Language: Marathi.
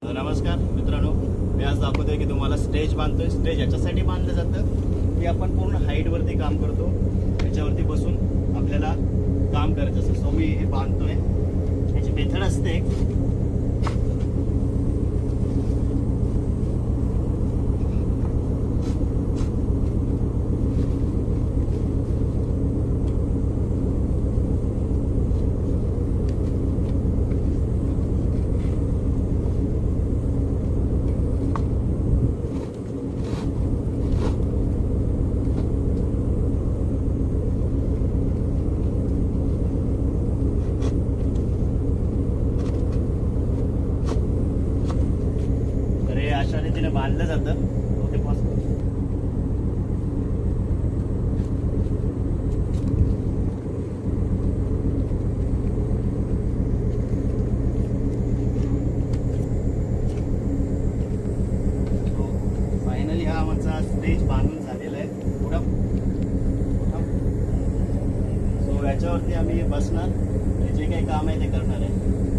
नमस्कार मित्रांनो, मी आज दाखवतोय की तुम्हाला स्टेज बांधतोय. स्टेज याच्यासाठी बांधलं जातं की आपण पूर्ण हाईटवरती काम करतो. याच्यावरती बसून आपल्याला काम करायचं असतं. सो मी हे बांधतोय. याची मेथड असते अशा रीतीने बांधलं जातं. ओके पास फायनली हा आमचा स्टेज बांधून झालेला आहे पुढं. सो याच्यावरती आम्ही बसणार, जे काही काम आहे ते करणार आहे.